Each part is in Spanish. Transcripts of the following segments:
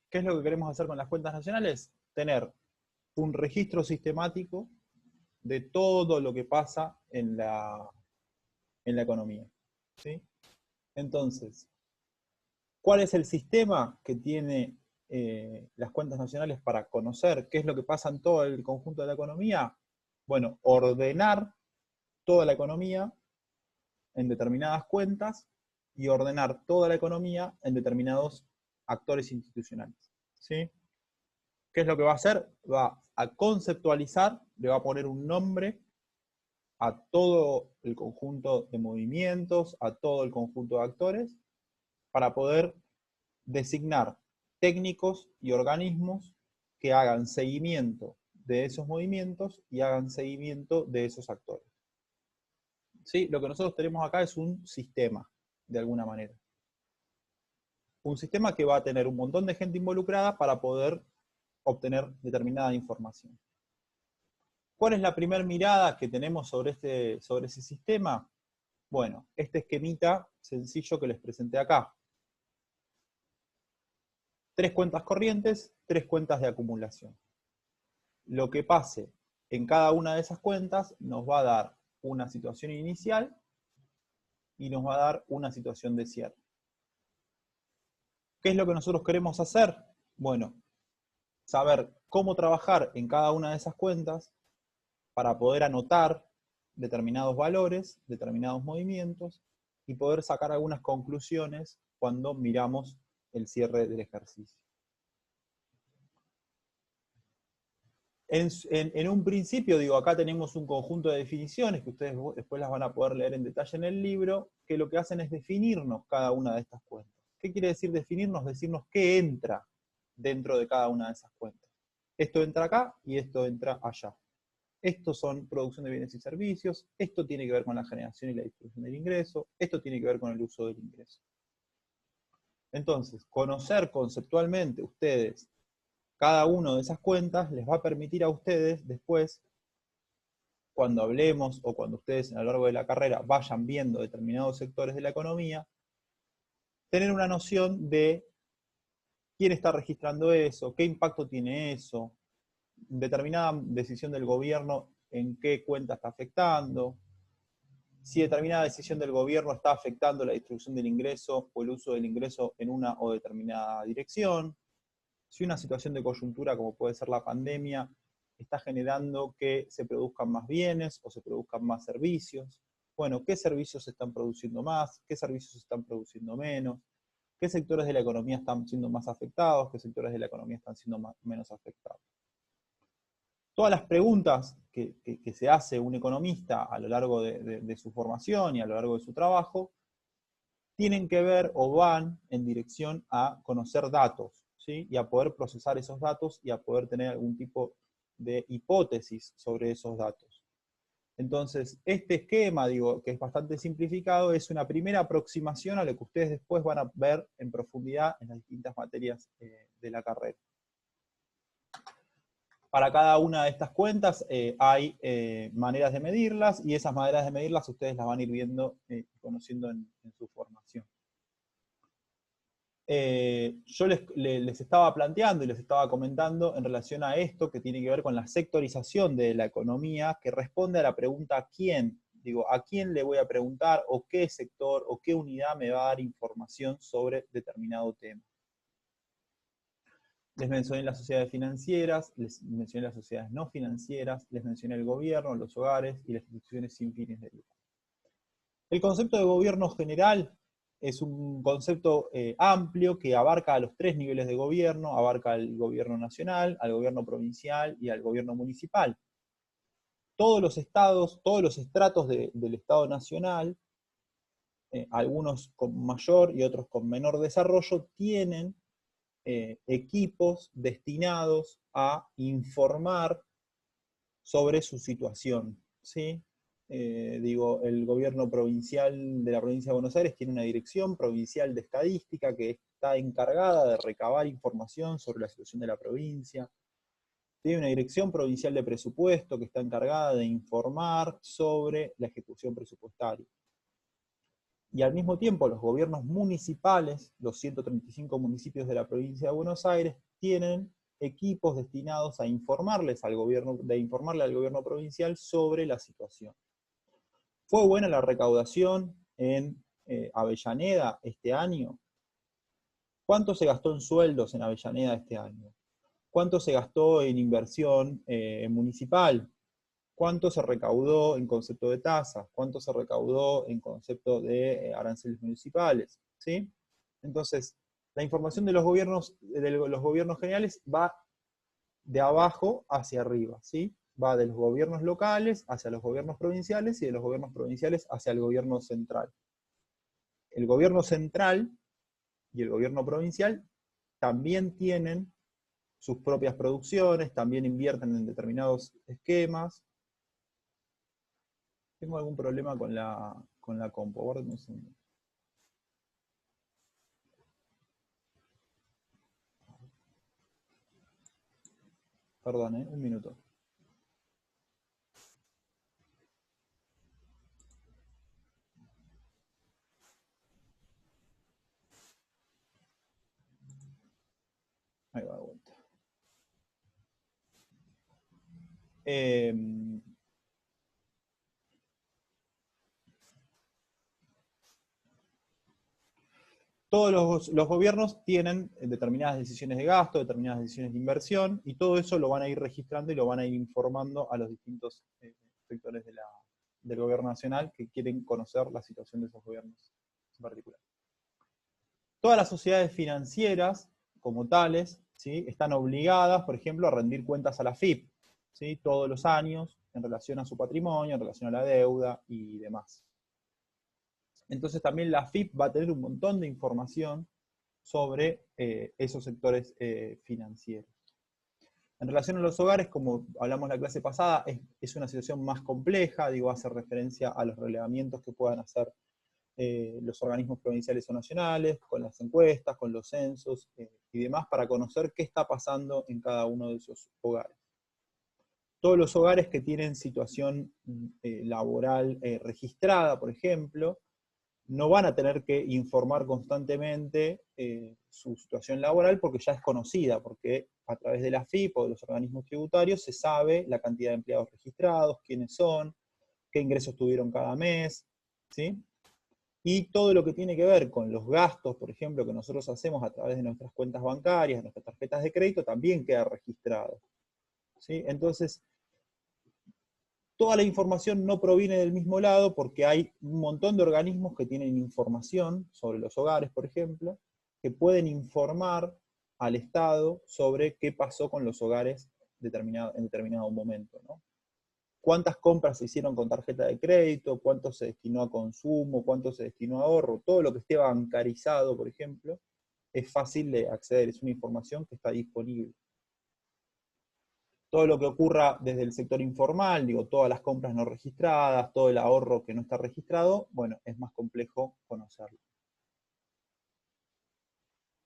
¿Qué es lo que queremos hacer con las cuentas nacionales? Tener un registro sistemático de todo lo que pasa en la economía, ¿sí? Entonces, ¿cuál es el sistema que tiene las cuentas nacionales para conocer qué es lo que pasa en todo el conjunto de la economía? Bueno, ordenar toda la economía en determinadas cuentas y ordenar toda la economía en determinados actores institucionales, ¿sí? ¿Qué es lo que va a hacer? Va a conceptualizar, le va a poner un nombre a todo el conjunto de movimientos, a todo el conjunto de actores, para poder designar técnicos y organismos que hagan seguimiento de esos movimientos y hagan seguimiento de esos actores. ¿Sí? Lo que nosotros tenemos acá es un sistema, de alguna manera. Un sistema que va a tener un montón de gente involucrada para poder obtener determinada información. ¿Cuál es la primera mirada que tenemos sobre ese sistema? Bueno, este esquemita sencillo que les presenté acá. 3 cuentas corrientes, 3 cuentas de acumulación. Lo que pase en cada una de esas cuentas nos va a dar una situación inicial y nos va a dar una situación de cierre. ¿Qué es lo que nosotros queremos hacer? Bueno, saber cómo trabajar en cada una de esas cuentas para poder anotar determinados valores, determinados movimientos y poder sacar algunas conclusiones cuando miramos el cierre del ejercicio. En un principio, digo, acá tenemos un conjunto de definiciones que ustedes después las van a poder leer en detalle en el libro, que lo que hacen es definirnos cada una de estas cuentas. ¿Qué quiere decir definirnos? Decirnos qué entra dentro de cada una de esas cuentas. Esto entra acá y esto entra allá. Estos son producción de bienes y servicios, esto tiene que ver con la generación y la distribución del ingreso, esto tiene que ver con el uso del ingreso. Entonces, conocer conceptualmente ustedes cada una de esas cuentas les va a permitir a ustedes después, cuando hablemos o cuando ustedes a lo largo de la carrera vayan viendo determinados sectores de la economía, tener una noción de quién está registrando eso, qué impacto tiene eso, determinada decisión del gobierno en qué cuenta está afectando, si determinada decisión del gobierno está afectando la distribución del ingreso o el uso del ingreso en una o determinada dirección, si una situación de coyuntura como puede ser la pandemia está generando que se produzcan más bienes o se produzcan más servicios. Bueno, ¿qué servicios se están produciendo más? ¿Qué servicios se están produciendo menos? ¿Qué sectores de la economía están siendo más afectados? ¿Qué sectores de la economía están siendo menos afectados? Todas las preguntas que se hace un economista a lo largo de su formación y a lo largo de su trabajo tienen que ver o van en dirección a conocer datos, ¿sí? Y a poder procesar esos datos y a poder tener algún tipo de hipótesis sobre esos datos. Entonces, este esquema, digo, que es bastante simplificado, es una primera aproximación a lo que ustedes después van a ver en profundidad en las distintas materias de la carrera. Para cada una de estas cuentas hay maneras de medirlas y esas maneras de medirlas ustedes las van a ir viendo y conociendo en su formación. Yo les estaba planteando y les estaba comentando en relación a esto que tiene que ver con la sectorización de la economía que responde a la pregunta ¿quién? Digo, ¿a quién le voy a preguntar o qué sector o qué unidad me va a dar información sobre determinado tema? Les mencioné las sociedades financieras, les mencioné las sociedades no financieras, les mencioné el gobierno, los hogares y las instituciones sin fines de lucro. El concepto de gobierno general es un concepto amplio que abarca a los 3 niveles de gobierno, abarca al gobierno nacional, al gobierno provincial y al gobierno municipal. Todos los estados, todos los estratos del Estado nacional, algunos con mayor y otros con menor desarrollo, tienen equipos destinados a informar sobre su situación, ¿sí? Digo, el gobierno provincial de la provincia de Buenos Aires tiene una dirección provincial de estadística que está encargada de recabar información sobre la situación de la provincia. Tiene una dirección provincial de presupuesto que está encargada de informar sobre la ejecución presupuestaria. Y al mismo tiempo los gobiernos municipales, los 135 municipios de la provincia de Buenos Aires, tienen equipos destinados a informarle al gobierno provincial sobre la situación. ¿Fue buena la recaudación en Avellaneda este año? ¿Cuánto se gastó en sueldos en Avellaneda este año? ¿Cuánto se gastó en inversión municipal? ¿Cuánto se recaudó en concepto de tasas? ¿Cuánto se recaudó en concepto de aranceles municipales? ¿Sí? Entonces, la información de los gobiernos generales va de abajo hacia arriba, ¿sí? Va de los gobiernos locales hacia los gobiernos provinciales y de los gobiernos provinciales hacia el gobierno central. El gobierno central y el gobierno provincial también tienen sus propias producciones, también invierten en determinados esquemas. Tengo algún problema con la compu, guarden un segundo. Perdón, un minuto. Ahí va de vuelta. Todos los gobiernos tienen determinadas decisiones de gasto, determinadas decisiones de inversión, y todo eso lo van a ir registrando y lo van a ir informando a los distintos sectores del gobierno nacional que quieren conocer la situación de esos gobiernos en particular. Todas las sociedades financieras, como tales, ¿sí?, están obligadas, por ejemplo, a rendir cuentas a la AFIP, ¿sí?, todos los años, en relación a su patrimonio, en relación a la deuda y demás. Entonces también la AFIP va a tener un montón de información sobre esos sectores financieros. En relación a los hogares, como hablamos la clase pasada, es una situación más compleja, digo, hace referencia a los relevamientos que puedan hacer los organismos provinciales o nacionales, con las encuestas, con los censos y demás, para conocer qué está pasando en cada uno de esos hogares. Todos los hogares que tienen situación laboral registrada, por ejemplo, no van a tener que informar constantemente su situación laboral porque ya es conocida, porque a través de la AFIP o de los organismos tributarios se sabe la cantidad de empleados registrados, quiénes son, qué ingresos tuvieron cada mes, ¿sí? Y todo lo que tiene que ver con los gastos, por ejemplo, que nosotros hacemos a través de nuestras cuentas bancarias, nuestras tarjetas de crédito, también queda registrado, ¿sí? Entonces, toda la información no proviene del mismo lado porque hay un montón de organismos que tienen información sobre los hogares, por ejemplo, que pueden informar al Estado sobre qué pasó con los hogares en determinado momento, ¿no? Cuántas compras se hicieron con tarjeta de crédito, cuánto se destinó a consumo, cuánto se destinó a ahorro, todo lo que esté bancarizado, por ejemplo, es fácil de acceder, es una información que está disponible. Todo lo que ocurra desde el sector informal, digo, todas las compras no registradas, todo el ahorro que no está registrado, bueno, es más complejo conocerlo.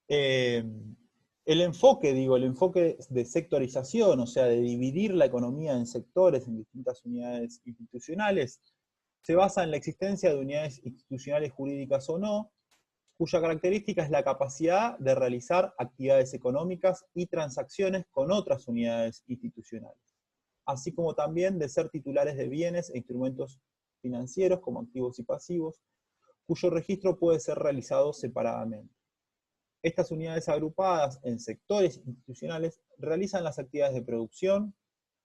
El enfoque de sectorización, o sea, de dividir la economía en sectores, en distintas unidades institucionales, se basa en la existencia de unidades institucionales jurídicas o no, cuya característica es la capacidad de realizar actividades económicas y transacciones con otras unidades institucionales, así como también de ser titulares de bienes e instrumentos financieros como activos y pasivos, cuyo registro puede ser realizado separadamente. Estas unidades agrupadas en sectores institucionales realizan las actividades de producción,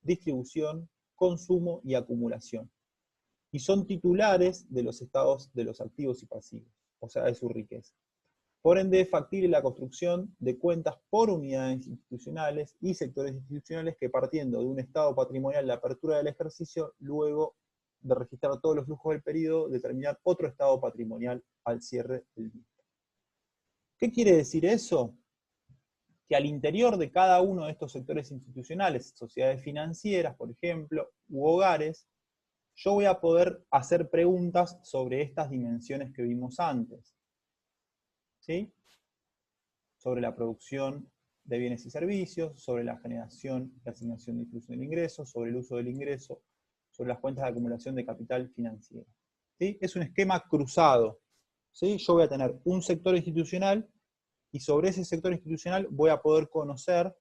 distribución, consumo y acumulación, y son titulares de los estados de los activos y pasivos, o sea, de su riqueza. Por ende, es factible la construcción de cuentas por unidades institucionales y sectores institucionales que, partiendo de un estado patrimonial de apertura del ejercicio, luego de registrar todos los flujos del periodo, determinar otro estado patrimonial al cierre del mismo. ¿Qué quiere decir eso? Que al interior de cada uno de estos sectores institucionales, sociedades financieras, por ejemplo, u hogares, yo voy a poder hacer preguntas sobre estas dimensiones que vimos antes, ¿sí? Sobre la producción de bienes y servicios, sobre la generación y asignación de distribución del ingreso, sobre el uso del ingreso, sobre las cuentas de acumulación de capital financiero, ¿sí? Es un esquema cruzado. ¿sí? Yo voy a tener un sector institucional y sobre ese sector institucional voy a poder conocer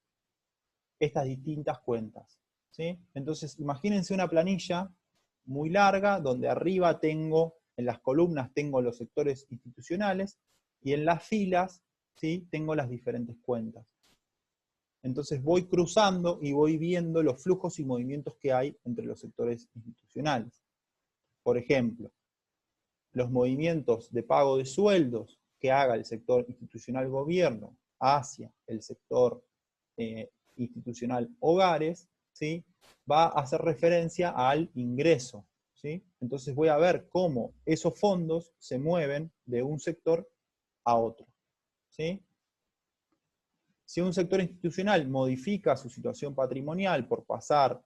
estas distintas cuentas, ¿sí? Entonces, imagínense una planilla muy larga, donde arriba tengo, en las columnas tengo los sectores institucionales, y en las filas, ¿sí?, tengo las diferentes cuentas. Entonces voy cruzando y voy viendo los flujos y movimientos que hay entre los sectores institucionales. Por ejemplo, los movimientos de pago de sueldos que haga el sector institucional gobierno hacia el sector institucional hogares, ¿sí?, va a hacer referencia al ingreso, ¿sí? Entonces voy a ver cómo esos fondos se mueven de un sector a otro, ¿sí? Si un sector institucional modifica su situación patrimonial por pasar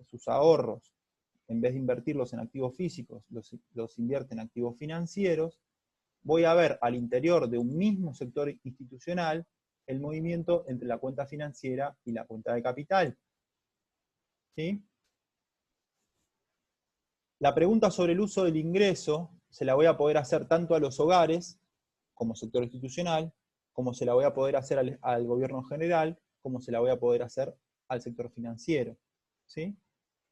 sus ahorros, en vez de invertirlos en activos físicos, los invierte en activos financieros, voy a ver al interior de un mismo sector institucional el movimiento entre la cuenta financiera y la cuenta de capital, ¿sí? La pregunta sobre el uso del ingreso se la voy a poder hacer tanto a los hogares, como sector institucional, como se la voy a poder hacer al gobierno general, como se la voy a poder hacer al sector financiero, ¿sí?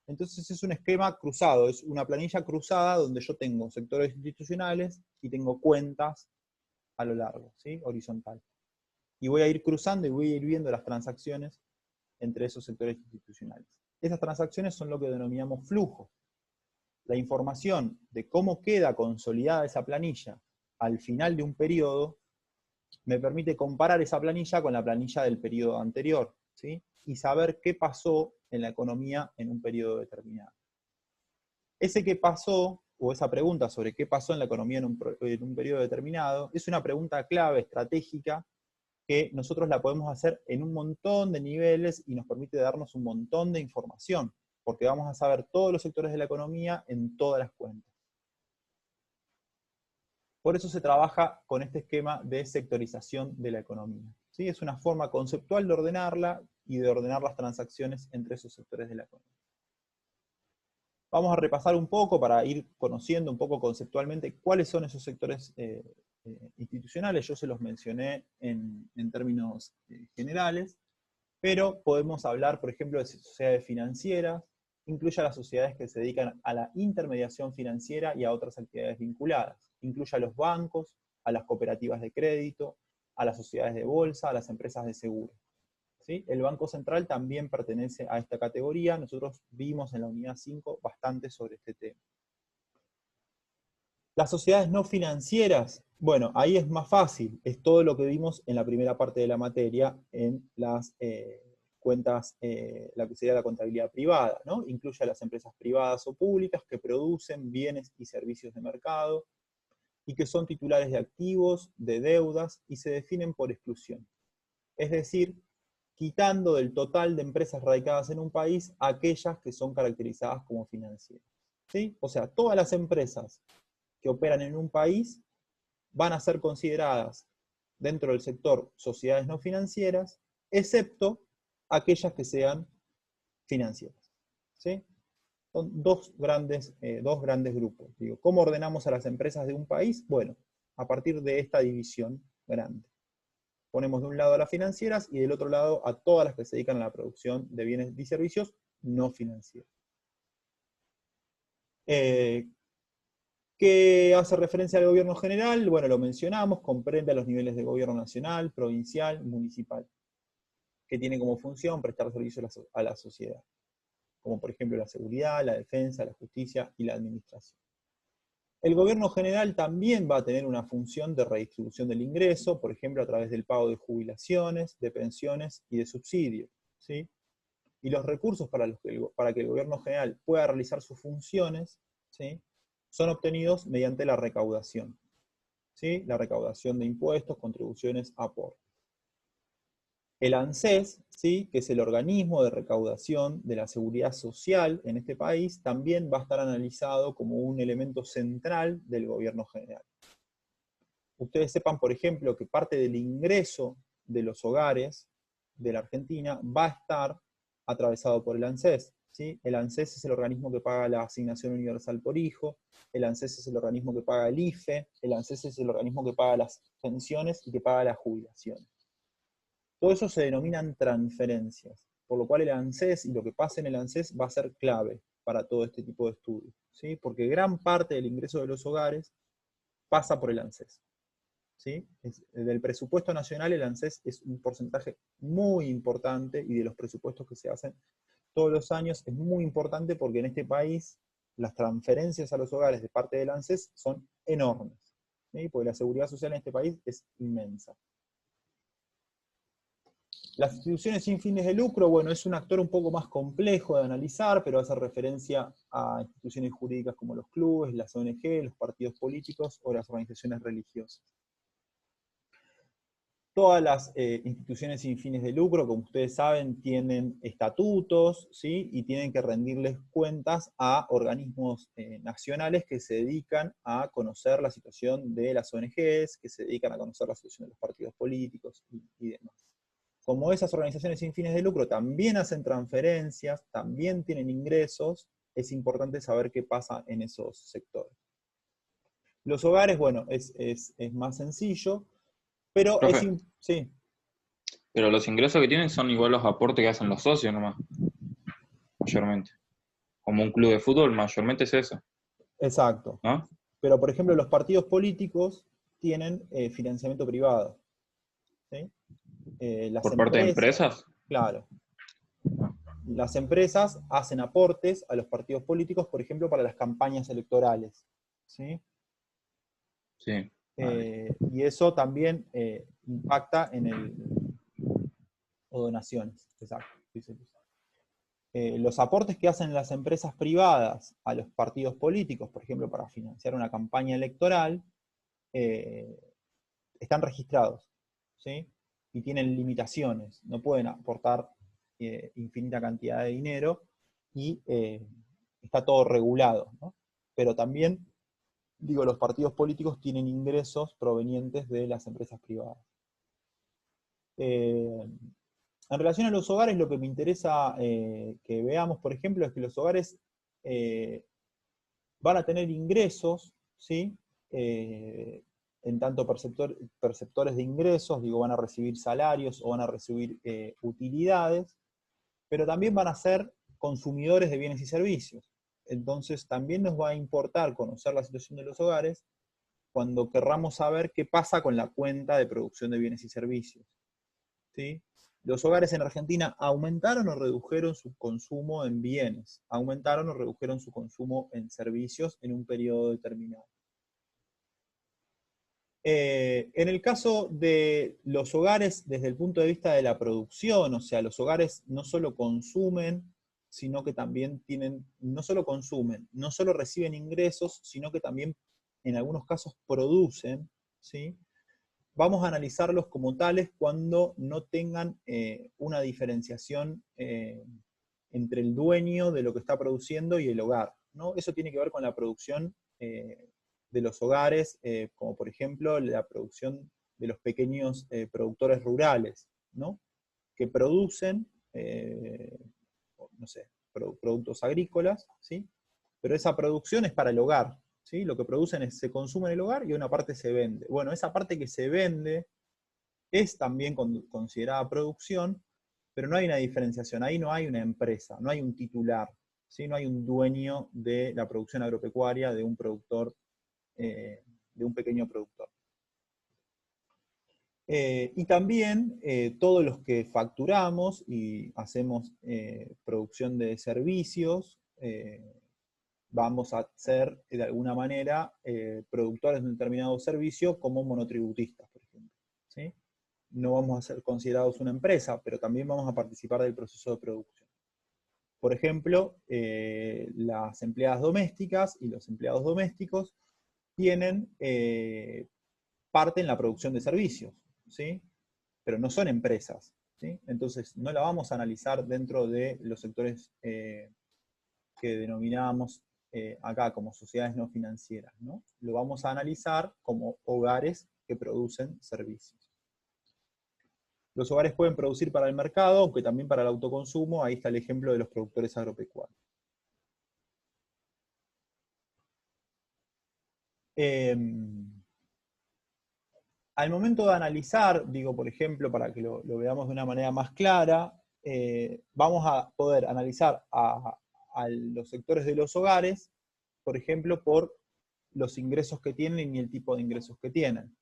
Entonces es un esquema cruzado, es una planilla cruzada donde yo tengo sectores institucionales y tengo cuentas a lo largo, ¿sí?, horizontal. Y voy a ir cruzando y voy a ir viendo las transacciones entre esos sectores institucionales. Esas transacciones son lo que denominamos flujo. La información de cómo queda consolidada esa planilla al final de un periodo me permite comparar esa planilla con la planilla del periodo anterior, ¿sí?, y saber qué pasó en la economía en un periodo determinado. Ese qué pasó, o esa pregunta sobre qué pasó en la economía en un periodo determinado, es una pregunta clave, estratégica, que nosotros la podemos hacer en un montón de niveles y nos permite darnos un montón de información, porque vamos a saber todos los sectores de la economía en todas las cuentas. Por eso se trabaja con este esquema de sectorización de la economía, ¿sí? Es una forma conceptual de ordenarla y de ordenar las transacciones entre esos sectores de la economía. Vamos a repasar un poco para ir conociendo un poco conceptualmente cuáles son esos sectores institucionales. Yo se los mencioné en términos generales, pero podemos hablar, por ejemplo, de sociedades financieras, incluye a las sociedades que se dedican a la intermediación financiera y a otras actividades vinculadas. Incluye a los bancos, a las cooperativas de crédito, a las sociedades de bolsa, a las empresas de seguro, ¿sí? El Banco Central también pertenece a esta categoría. Nosotros vimos en la unidad 5 bastante sobre este tema. Las sociedades no financieras, bueno, ahí es más fácil, es todo lo que vimos en la primera parte de la materia en las cuentas, la que sería la contabilidad privada, ¿no? Incluye a las empresas privadas o públicas que producen bienes y servicios de mercado y que son titulares de activos, de deudas y se definen por exclusión. Es decir, quitando del total de empresas radicadas en un país aquellas que son caracterizadas como financieras, ¿sí? O sea, todas las empresas que operan en un país van a ser consideradas dentro del sector sociedades no financieras, excepto aquellas que sean financieras, ¿sí? Son dos grandes grupos. Digo, ¿cómo ordenamos a las empresas de un país? Bueno, a partir de esta división grande. Ponemos de un lado a las financieras y del otro lado a todas las que se dedican a la producción de bienes y servicios no financieros. ¿Qué hace referencia al gobierno general? Bueno, lo mencionamos, comprende a los niveles de gobierno nacional, provincial, municipal, que tiene como función prestar servicios a la sociedad, como por ejemplo la seguridad, la defensa, la justicia y la administración. El gobierno general también va a tener una función de redistribución del ingreso, por ejemplo a través del pago de jubilaciones, de pensiones y de subsidios, ¿sí? Y los recursos para que el gobierno general pueda realizar sus funciones, ¿sí?, son obtenidos mediante la recaudación, ¿sí? La recaudación de impuestos, contribuciones, aportes. El ANSES, ¿sí?, que es el organismo de recaudación de la seguridad social en este país, también va a estar analizado como un elemento central del gobierno general. Ustedes sepan, por ejemplo, que parte del ingreso de los hogares de la Argentina va a estar atravesado por el ANSES. ¿sí? El ANSES es el organismo que paga la asignación universal por hijo, el ANSES es el organismo que paga el IFE, el ANSES es el organismo que paga las pensiones y que paga las jubilaciones. Todo eso se denominan transferencias, por lo cual el ANSES y lo que pasa en el ANSES va a ser clave para todo este tipo de estudios, ¿sí? Porque gran parte del ingreso de los hogares pasa por el ANSES. ¿Sí? Del presupuesto nacional el ANSES es un porcentaje muy importante, y de los presupuestos que se hacen todos los años es muy importante, porque en este país las transferencias a los hogares de parte del ANSES son enormes, ¿sí? Porque la seguridad social en este país es inmensa. Las instituciones sin fines de lucro, bueno, es un actor un poco más complejo de analizar, pero hace referencia a instituciones jurídicas como los clubes, las ONG, los partidos políticos o las organizaciones religiosas. Todas las instituciones sin fines de lucro, como ustedes saben, tienen estatutos, ¿sí? Y tienen que rendirles cuentas a organismos nacionales que se dedican a conocer la situación de las ONGs, que se dedican a conocer la situación de los partidos políticos y demás. Como esas organizaciones sin fines de lucro también hacen transferencias, también tienen ingresos, es importante saber qué pasa en esos sectores. Los hogares, bueno, es más sencillo, pero Profe, sí. pero los ingresos que tienen son igual los aportes que hacen los socios nomás, mayormente. Como un club de fútbol, mayormente es eso, Exacto. ¿no? Pero, por ejemplo, los partidos políticos tienen financiamiento privado, ¿sí? Las Por parte de empresas, empresas. claro, las empresas hacen aportes a los partidos políticos, por ejemplo, para las campañas electorales, ¿sí? Sí, vale. Y eso también impacta en el... o donaciones, exacto. Los aportes que hacen las empresas privadas a los partidos políticos, por ejemplo, para financiar una campaña electoral, eh, están registrados, ¿sí? Y tienen limitaciones, no pueden aportar infinita cantidad de dinero, y está todo regulado, ¿no? Pero también, digo, los partidos políticos tienen ingresos provenientes de las empresas privadas. En relación a los hogares, lo que me interesa que veamos, por ejemplo, es que los hogares eh, van a tener ingresos, ¿sí? En tanto perceptores de ingresos, digo, van a recibir salarios o van a recibir utilidades, pero también van a ser consumidores de bienes y servicios. Entonces también nos va a importar conocer la situación de los hogares cuando querramos saber qué pasa con la cuenta de producción de bienes y servicios, ¿sí? Los hogares en Argentina aumentaron o redujeron su consumo en bienes, aumentaron o redujeron su consumo en servicios en un periodo determinado. En el caso de los hogares, desde el punto de vista de la producción, o sea, los hogares no solo consumen, sino que también tienen, no solo consumen, no solo reciben ingresos, sino que también en algunos casos producen, ¿sí? Vamos a analizarlos como tales cuando no tengan una diferenciación entre el dueño de lo que está produciendo y el hogar, ¿no? Eso tiene que ver con la producción de los hogares, como por ejemplo la producción de los pequeños productores rurales, ¿no? Que producen, no sé, productos agrícolas, ¿sí? Pero esa producción es para el hogar, ¿sí? Lo que producen se consume en el hogar y una parte se vende. Bueno, esa parte que se vende es también considerada producción, pero no hay una diferenciación, ahí no hay una empresa, no hay un titular, ¿sí? No hay un dueño de la producción agropecuaria, de un productor, de un pequeño productor. Y también todos los que facturamos y hacemos producción de servicios, vamos a ser de alguna manera productores de un determinado servicio como monotributistas, por ejemplo, ¿sí? No vamos a ser considerados una empresa, pero también vamos a participar del proceso de producción. Por ejemplo, las empleadas domésticas y los empleados domésticos tienen parte en la producción de servicios, ¿sí? Pero no son empresas, ¿sí? Entonces no la vamos a analizar dentro de los sectores que denominábamos acá como sociedades no financieras, ¿no? Lo vamos a analizar como hogares que producen servicios. Los hogares pueden producir para el mercado, aunque también para el autoconsumo. Ahí está el ejemplo de los productores agropecuarios. Al momento de analizar, digo, por ejemplo, para que lo veamos de una manera más clara, vamos a poder analizar a los sectores de los hogares, por ejemplo, por los ingresos que tienen y el tipo de ingresos que tienen.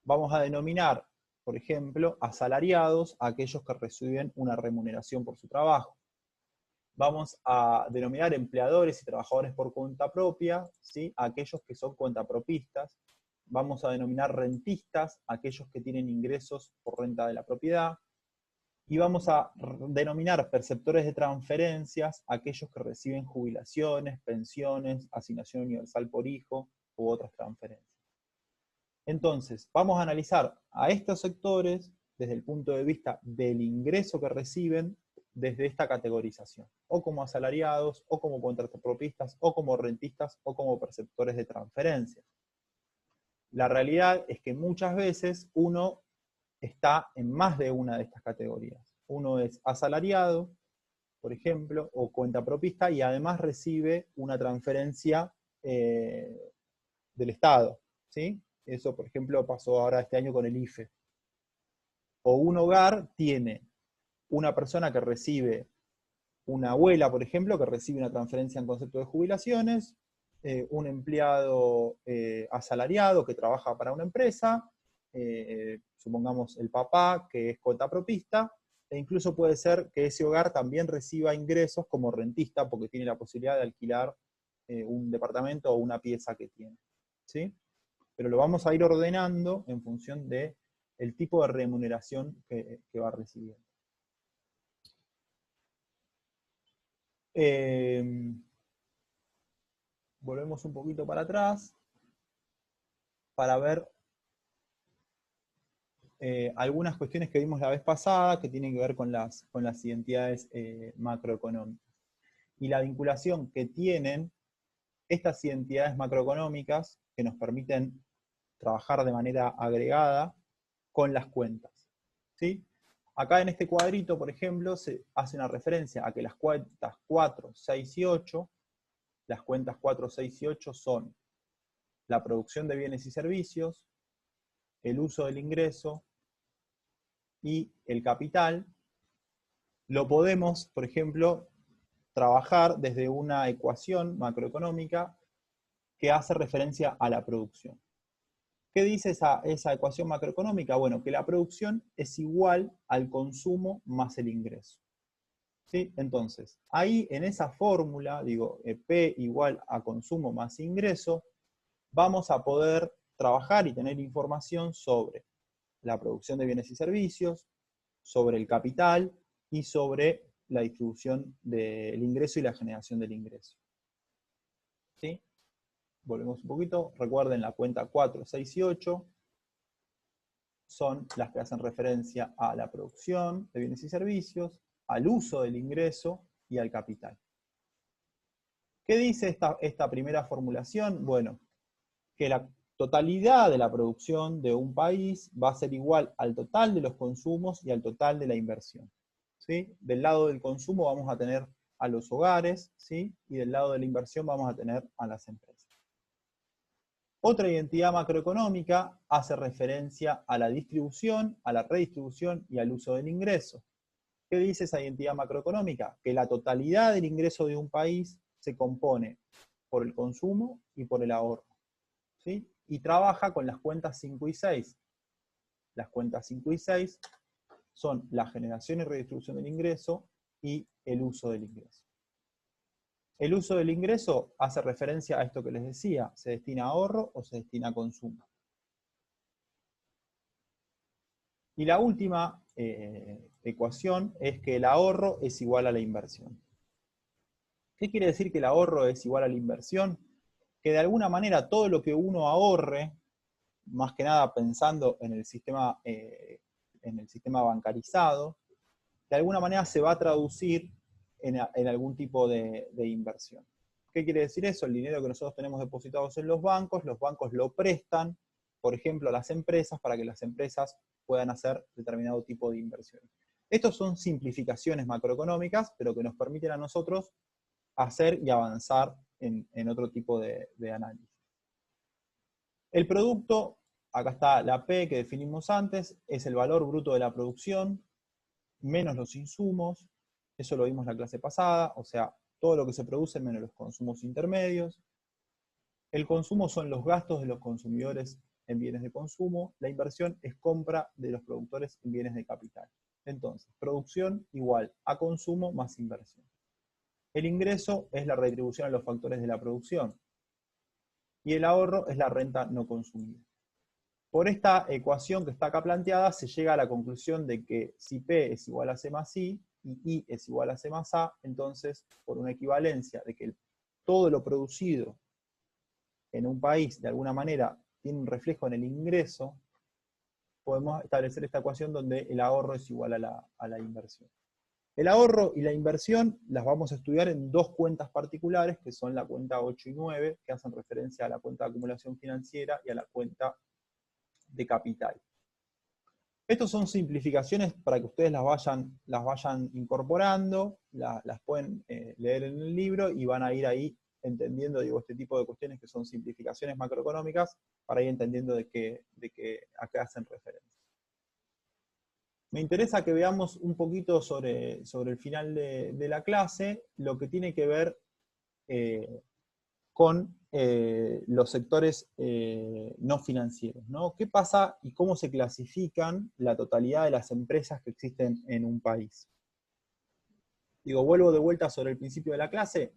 Vamos a denominar, por ejemplo, asalariados a aquellos que reciben una remuneración por su trabajo. Vamos a denominar empleadores y trabajadores por cuenta propia, ¿sí?, a aquellos que son cuentapropistas. Vamos a denominar rentistas a aquellos que tienen ingresos por renta de la propiedad. Y vamos a denominar perceptores de transferencias a aquellos que reciben jubilaciones, pensiones, asignación universal por hijo u otras transferencias. Entonces, vamos a analizar a estos sectores desde el punto de vista del ingreso que reciben desde esta categorización, o como asalariados, o como contrapropistas, o como rentistas, o como perceptores de transferencias. La realidad es que muchas veces uno está en más de una de estas categorías. Uno es asalariado, por ejemplo, o cuentapropista, y además recibe una transferencia del Estado, ¿sí? Eso, por ejemplo, pasó ahora este año con el IFE. O un hogar tiene una persona que recibe, una abuela, por ejemplo, que recibe una transferencia en concepto de jubilaciones, un empleado asalariado que trabaja para una empresa, supongamos el papá, que es cuentapropista, e incluso puede ser que ese hogar también reciba ingresos como rentista, porque tiene la posibilidad de alquilar un departamento o una pieza que tiene, ¿sí? Pero lo vamos a ir ordenando en función del tipo de remuneración que va recibiendo. Volvemos un poquito para atrás para ver algunas cuestiones que vimos la vez pasada que tienen que ver con las identidades macroeconómicas. Y la vinculación que tienen estas identidades macroeconómicas que nos permiten trabajar de manera agregada con las cuentas, ¿sí? Acá en este cuadrito, por ejemplo, se hace una referencia a que las cuentas 4, 6 y 8, las cuentas 4, 6 y 8 son la producción de bienes y servicios, el uso del ingreso y el capital. Lo podemos, por ejemplo, trabajar desde una ecuación macroeconómica que hace referencia a la producción. ¿Qué dice esa ecuación macroeconómica? Bueno, que la producción es igual al consumo más el ingreso, ¿sí? Entonces, ahí en esa fórmula, digo, P igual a consumo más ingreso, vamos a poder trabajar y tener información sobre la producción de bienes y servicios, sobre el capital y sobre la distribución del ingreso y la generación del ingreso, ¿sí? Volvemos un poquito, recuerden la cuenta 4, 6 y 8 son las que hacen referencia a la producción de bienes y servicios, al uso del ingreso y al capital. ¿Qué dice esta primera formulación? Bueno, que la totalidad de la producción de un país va a ser igual al total de los consumos y al total de la inversión, ¿sí? Del lado del consumo vamos a tener a los hogares, ¿sí? Y del lado de la inversión vamos a tener a las empresas. Otra identidad macroeconómica hace referencia a la distribución, a la redistribución y al uso del ingreso. ¿Qué dice esa identidad macroeconómica? Que la totalidad del ingreso de un país se compone por el consumo y por el ahorro, ¿sí? Y trabaja con las cuentas 5 y 6. Las cuentas 5 y 6 son la generación y redistribución del ingreso y el uso del ingreso. El uso del ingreso hace referencia a esto que les decía, ¿se destina a ahorro o se destina a consumo? Y la última ecuación es que el ahorro es igual a la inversión. ¿Qué quiere decir que el ahorro es igual a la inversión? Que de alguna manera todo lo que uno ahorre, más que nada pensando en el sistema bancarizado, de alguna manera se va a traducir en algún tipo de inversión. ¿Qué quiere decir eso? El dinero que nosotros tenemos depositados en los bancos lo prestan, por ejemplo, a las empresas para que las empresas puedan hacer determinado tipo de inversiones. Estos son simplificaciones macroeconómicas, pero que nos permiten a nosotros hacer y avanzar en otro tipo de análisis. El producto, acá está la P que definimos antes, es el valor bruto de la producción, menos los insumos, eso lo vimos en la clase pasada, o sea, todo lo que se produce menos los consumos intermedios. El consumo son los gastos de los consumidores en bienes de consumo, la inversión es compra de los productores en bienes de capital. Entonces, producción igual a consumo más inversión. El ingreso es la retribución a los factores de la producción. Y el ahorro es la renta no consumida. Por esta ecuación que está acá planteada, se llega a la conclusión de que si P es igual a C más I, y I es igual a C más A, entonces, por una equivalencia de que todo lo producido en un país, de alguna manera, tiene un reflejo en el ingreso, podemos establecer esta ecuación donde el ahorro es igual a la inversión. El ahorro y la inversión las vamos a estudiar en dos cuentas particulares, que son la cuenta 8 y 9, que hacen referencia a la cuenta de acumulación financiera y a la cuenta de capital. Estas son simplificaciones para que ustedes las vayan incorporando, las pueden leer en el libro y van a ir ahí entendiendo, digo, este tipo de cuestiones que son simplificaciones macroeconómicas, para ir entendiendo a qué hacen referencia. Me interesa que veamos un poquito sobre el final de la clase, lo que tiene que ver con los sectores no financieros, ¿no? ¿Qué pasa y cómo se clasifican la totalidad de las empresas que existen en un país? Digo, vuelvo de vuelta sobre el principio de la clase.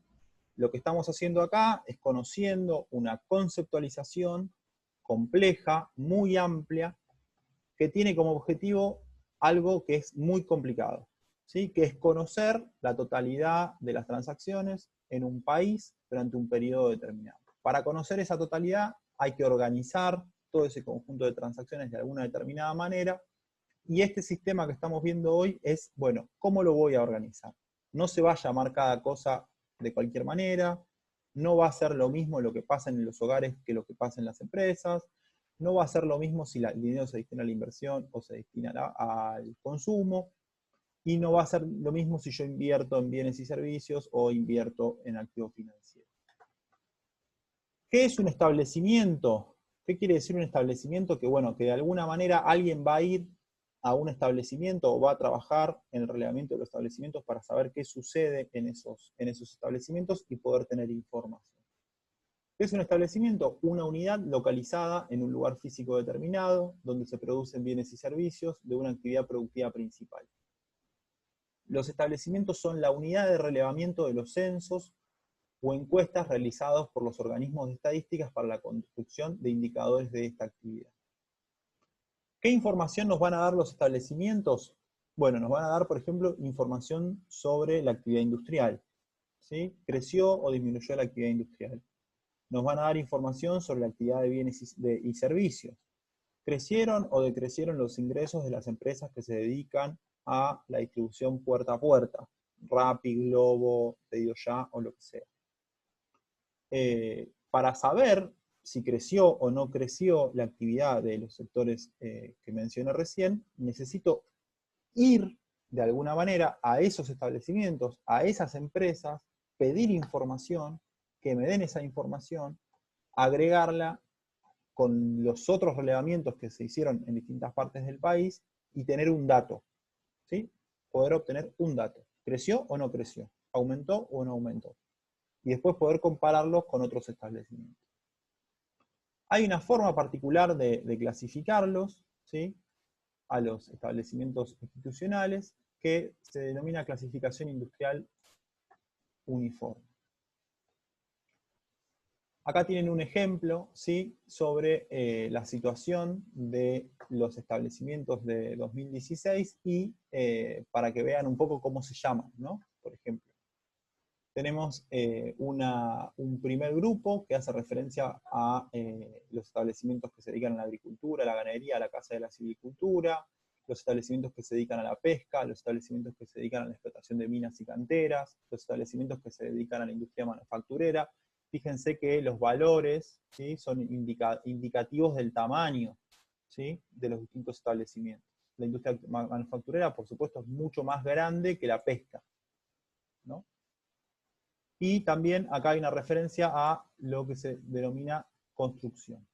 Lo que estamos haciendo acá es conociendo una conceptualización compleja, muy amplia, que tiene como objetivo algo que es muy complicado, ¿sí? Que es conocer la totalidad de las transacciones en un país durante un periodo determinado. Para conocer esa totalidad hay que organizar todo ese conjunto de transacciones de alguna determinada manera, y este sistema que estamos viendo hoy es, bueno, ¿cómo lo voy a organizar? No se va a llamar cada cosa de cualquier manera, no va a ser lo mismo lo que pasa en los hogares que lo que pasa en las empresas, no va a ser lo mismo si el dinero se destina a la inversión o se destina al consumo, y no va a ser lo mismo si yo invierto en bienes y servicios o invierto en activos financieros. ¿Qué es un establecimiento? ¿Qué quiere decir un establecimiento? Que bueno, que de alguna manera alguien va a ir a un establecimiento o va a trabajar en el relevamiento de los establecimientos para saber qué sucede en esos establecimientos y poder tener información. ¿Qué es un establecimiento? Una unidad localizada en un lugar físico determinado, donde se producen bienes y servicios de una actividad productiva principal. Los establecimientos son la unidad de relevamiento de los censos o encuestas realizados por los organismos de estadísticas para la construcción de indicadores de esta actividad. ¿Qué información nos van a dar los establecimientos? Bueno, nos van a dar, por ejemplo, información sobre la actividad industrial, ¿sí? ¿Creció o disminuyó la actividad industrial? Nos van a dar información sobre la actividad de bienes y servicios. ¿Crecieron o decrecieron los ingresos de las empresas que se dedican a la distribución puerta a puerta? Rappi, Globo, Pedido Ya o lo que sea. Para saber si creció o no creció la actividad de los sectores que mencioné recién, necesito ir de alguna manera a esos establecimientos, a esas empresas, pedir información, que me den esa información, agregarla con los otros relevamientos que se hicieron en distintas partes del país y tener un dato, ¿sí? Poder obtener un dato. ¿Creció o no creció? ¿Aumentó o no aumentó? Y después poder compararlos con otros establecimientos. Hay una forma particular de clasificarlos, ¿sí? A los establecimientos institucionales, que se denomina clasificación industrial uniforme. Acá tienen un ejemplo, ¿sí? Sobre la situación de los establecimientos de 2016 y para que vean un poco cómo se llaman, ¿no? Por ejemplo, tenemos un primer grupo que hace referencia a los establecimientos que se dedican a la agricultura, a la ganadería, a la caza de la silvicultura, los establecimientos que se dedican a la pesca, los establecimientos que se dedican a la explotación de minas y canteras, los establecimientos que se dedican a la industria manufacturera. Fíjense que los valores, ¿sí? Son indicativos del tamaño ¿sí?, de los distintos establecimientos. La industria manufacturera, por supuesto, es mucho más grande que la pesca, ¿no? Y también acá hay una referencia a lo que se denomina construcción.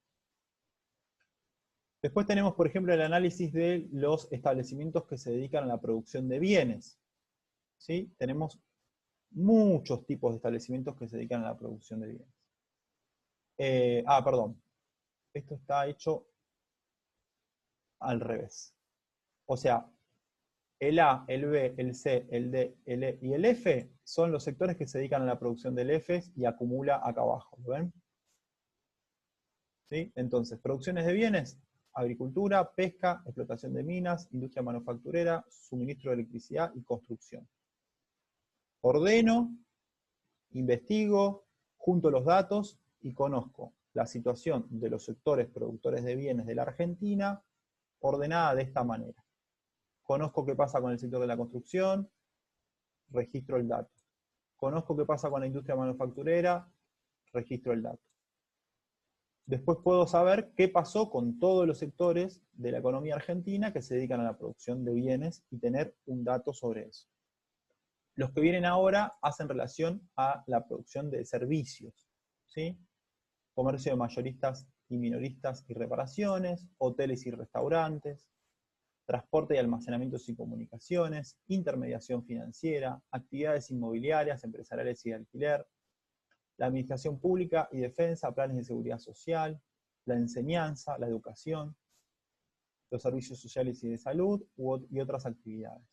Después tenemos, por ejemplo, el análisis de los establecimientos que se dedican a la producción de bienes, ¿sí? Tenemos muchos tipos de establecimientos que se dedican a la producción de bienes. Perdón. Esto está hecho al revés. O sea, el A, el B, el C, el D, el E y el F son los sectores que se dedican a la producción del F y acumula acá abajo, ¿lo ven? ¿Sí? Entonces, producciones de bienes, agricultura, pesca, explotación de minas, industria manufacturera, suministro de electricidad y construcción. Ordeno, investigo, junto los datos y conozco la situación de los sectores productores de bienes de la Argentina ordenada de esta manera. Conozco qué pasa con el sector de la construcción, registro el dato. Conozco qué pasa con la industria manufacturera, registro el dato. Después puedo saber qué pasó con todos los sectores de la economía argentina que se dedican a la producción de bienes y tener un dato sobre eso. Los que vienen ahora hacen relación a la producción de servicios, ¿sí? Comercio de mayoristas y minoristas y reparaciones, hoteles y restaurantes, transporte y almacenamientos y comunicaciones, intermediación financiera, actividades inmobiliarias, empresariales y de alquiler, la administración pública y defensa, planes de seguridad social, la enseñanza, la educación, los servicios sociales y de salud y otras actividades.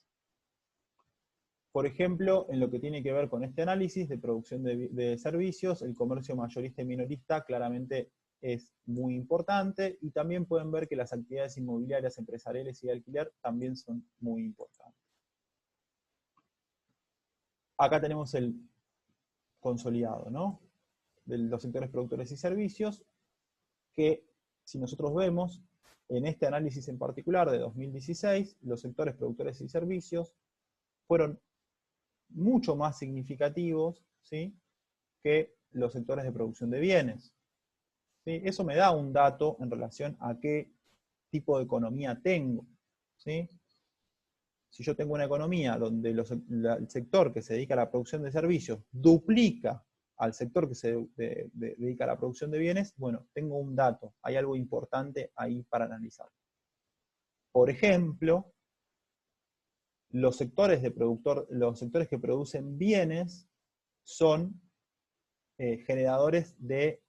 Por ejemplo, en lo que tiene que ver con este análisis de producción de servicios, el comercio mayorista y minorista claramente es muy importante, y también pueden ver que las actividades inmobiliarias, empresariales y de alquiler también son muy importantes. Acá tenemos el consolidado, ¿no?, de los sectores productores y servicios, que si nosotros vemos, en este análisis en particular de 2016, los sectores productores y servicios fueron mucho más significativos, ¿sí?, que los sectores de producción de bienes. ¿Sí? Eso me da un dato en relación a qué tipo de economía tengo, ¿sí? Si yo tengo una economía donde el sector que se dedica a la producción de servicios duplica al sector que se dedica a la producción de bienes, bueno, tengo un dato, hay algo importante ahí para analizar. Por ejemplo, los sectores que producen bienes son generadores de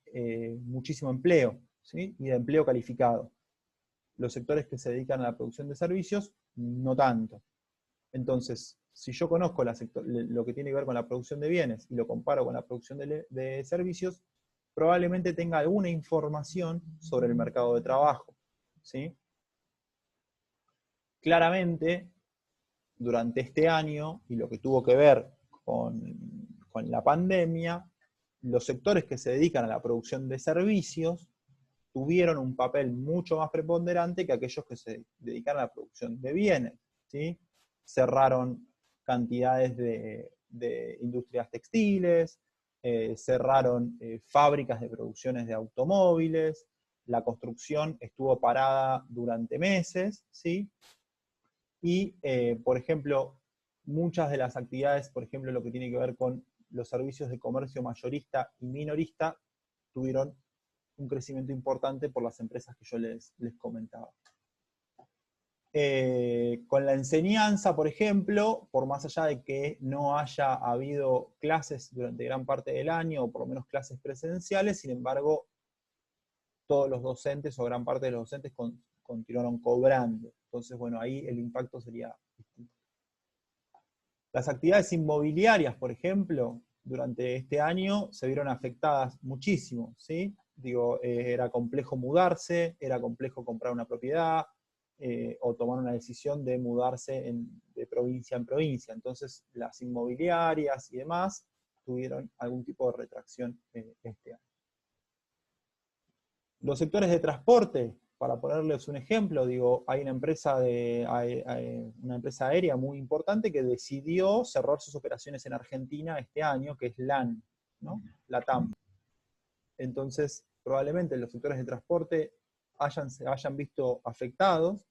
muchísimo empleo, ¿sí?, y de empleo calificado. Los sectores que se dedican a la producción de servicios, no tanto. Entonces, si yo conozco lo que tiene que ver con la producción de bienes y lo comparo con la producción de servicios, probablemente tenga alguna información sobre el mercado de trabajo, ¿sí? Claramente, durante este año, y lo que tuvo que ver con la pandemia, los sectores que se dedican a la producción de servicios tuvieron un papel mucho más preponderante que aquellos que se dedican a la producción de bienes, ¿sí? Cerraron cantidades de industrias textiles, cerraron fábricas de producciones de automóviles, la construcción estuvo parada durante meses, ¿sí? Y, por ejemplo, muchas de las actividades, por ejemplo, lo que tiene que ver con los servicios de comercio mayorista y minorista, tuvieron un crecimiento importante por las empresas que yo les comentaba. Con la enseñanza, por ejemplo, por más allá de que no haya habido clases durante gran parte del año, o por lo menos clases presenciales, sin embargo, todos los docentes, o gran parte de los docentes, continuaron cobrando. Entonces, bueno, ahí el impacto sería distinto. Las actividades inmobiliarias, por ejemplo, durante este año se vieron afectadas muchísimo, ¿sí? Digo, era complejo mudarse, era complejo comprar una propiedad, o tomar una decisión de mudarse de provincia en provincia. Entonces, las inmobiliarias y demás tuvieron algún tipo de retracción este año. Los sectores de transporte, para ponerles un ejemplo, digo, hay una empresa aérea muy importante que decidió cerrar sus operaciones en Argentina este año, que es LAN, ¿no? LATAM. Entonces, probablemente los sectores de transporte se hayan visto afectados,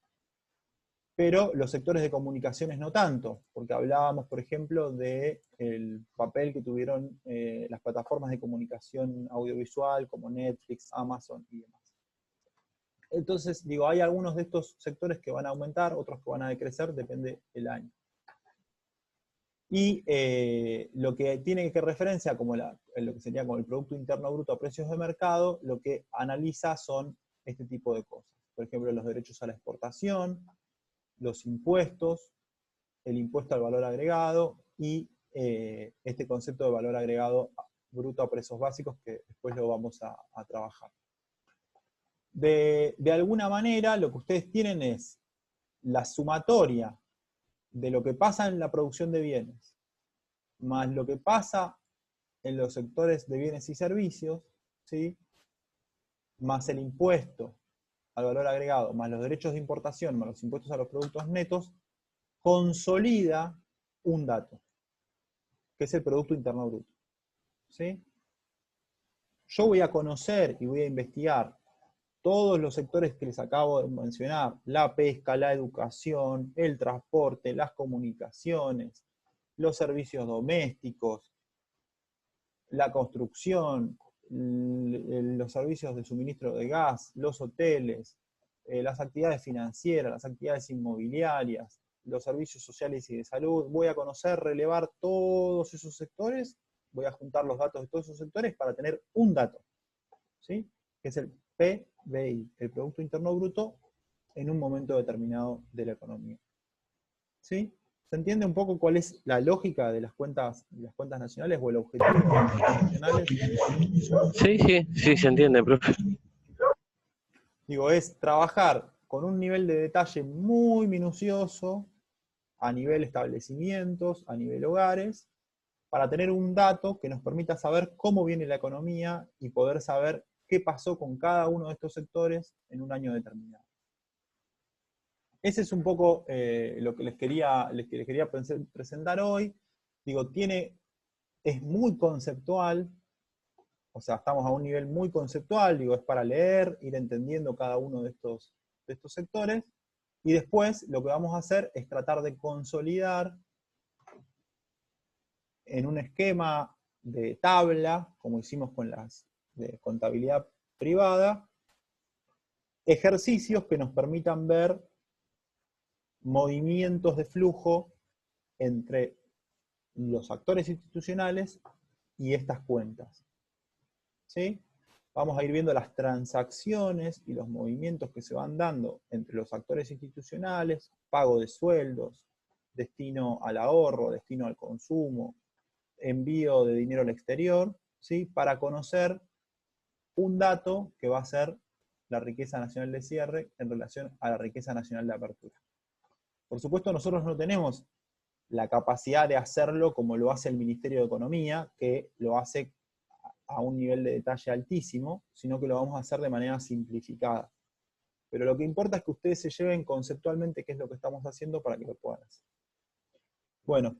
pero los sectores de comunicaciones no tanto, porque hablábamos, por ejemplo, del papel que tuvieron las plataformas de comunicación audiovisual como Netflix, Amazon y demás. Entonces, digo, hay algunos de estos sectores que van a aumentar, otros que van a decrecer, depende del año. Y lo que tiene que referencia, como lo que sería como el Producto Interno Bruto a precios de mercado, lo que analiza son este tipo de cosas. Por ejemplo, los derechos a la exportación, los impuestos, el impuesto al valor agregado y este concepto de valor agregado bruto a precios básicos que después lo vamos a trabajar. De alguna manera, lo que ustedes tienen es la sumatoria de lo que pasa en la producción de bienes, más lo que pasa en los sectores de bienes y servicios, ¿sí? Más el impuesto al valor agregado, más los derechos de importación, más los impuestos a los productos netos, consolida un dato, que es el Producto Interno Bruto. ¿Sí? Yo voy a conocer y voy a investigar todos los sectores que les acabo de mencionar, la pesca, la educación, el transporte, las comunicaciones, los servicios domésticos, la construcción, los servicios de suministro de gas, los hoteles, las actividades financieras, las actividades inmobiliarias, los servicios sociales y de salud. Voy a conocer, relevar todos esos sectores, voy a juntar los datos de todos esos sectores para tener un dato, ¿sí? Que es el PBI, el Producto Interno Bruto, en un momento determinado de la economía. ¿Sí? ¿Se entiende un poco cuál es la lógica de las cuentas nacionales o el objetivo de las cuentas nacionales? Sí, se entiende, profe. Digo, es trabajar con un nivel de detalle muy minucioso a nivel establecimientos, a nivel hogares, para tener un dato que nos permita saber cómo viene la economía y poder saber qué pasó con cada uno de estos sectores en un año determinado. Ese es un poco lo que les quería presentar hoy. Digo, es muy conceptual, o sea, estamos a un nivel muy conceptual, digo, es para leer, ir entendiendo cada uno de estos sectores, y después lo que vamos a hacer es tratar de consolidar en un esquema de tabla, como hicimos con las de contabilidad privada, ejercicios que nos permitan ver movimientos de flujo entre los actores institucionales y estas cuentas. ¿Sí? Vamos a ir viendo las transacciones y los movimientos que se van dando entre los actores institucionales, pago de sueldos, destino al ahorro, destino al consumo, envío de dinero al exterior, ¿sí? Para conocer un dato que va a ser la riqueza nacional de cierre en relación a la riqueza nacional de apertura. Por supuesto, nosotros no tenemos la capacidad de hacerlo como lo hace el Ministerio de Economía, que lo hace a un nivel de detalle altísimo, sino que lo vamos a hacer de manera simplificada. Pero lo que importa es que ustedes se lleven conceptualmente qué es lo que estamos haciendo para que lo puedan hacer. Bueno,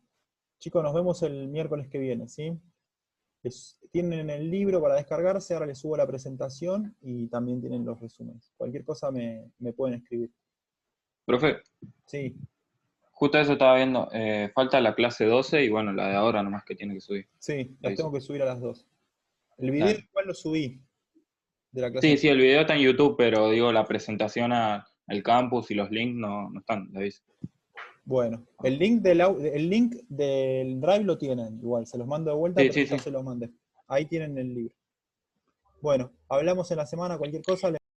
chicos, nos vemos el miércoles que viene, ¿sí? Tienen el libro para descargarse, ahora les subo la presentación y también tienen los resúmenes. Cualquier cosa me pueden escribir. Profe, Sí. justo eso estaba viendo. Falta la clase 12 y bueno, la de ahora nomás que tiene que subir. Sí, las tengo que subir a las 2. El video Dale. igual lo subí. De la clase. Sí, el video está en YouTube, pero digo, la presentación al campus y los links no están, le aviso. Bueno, el link del Drive lo tienen, igual, se los mando de vuelta, Sí, pero sí, ya sí. se los mandé. Ahí tienen el libro. Bueno, hablamos en la semana, cualquier cosa.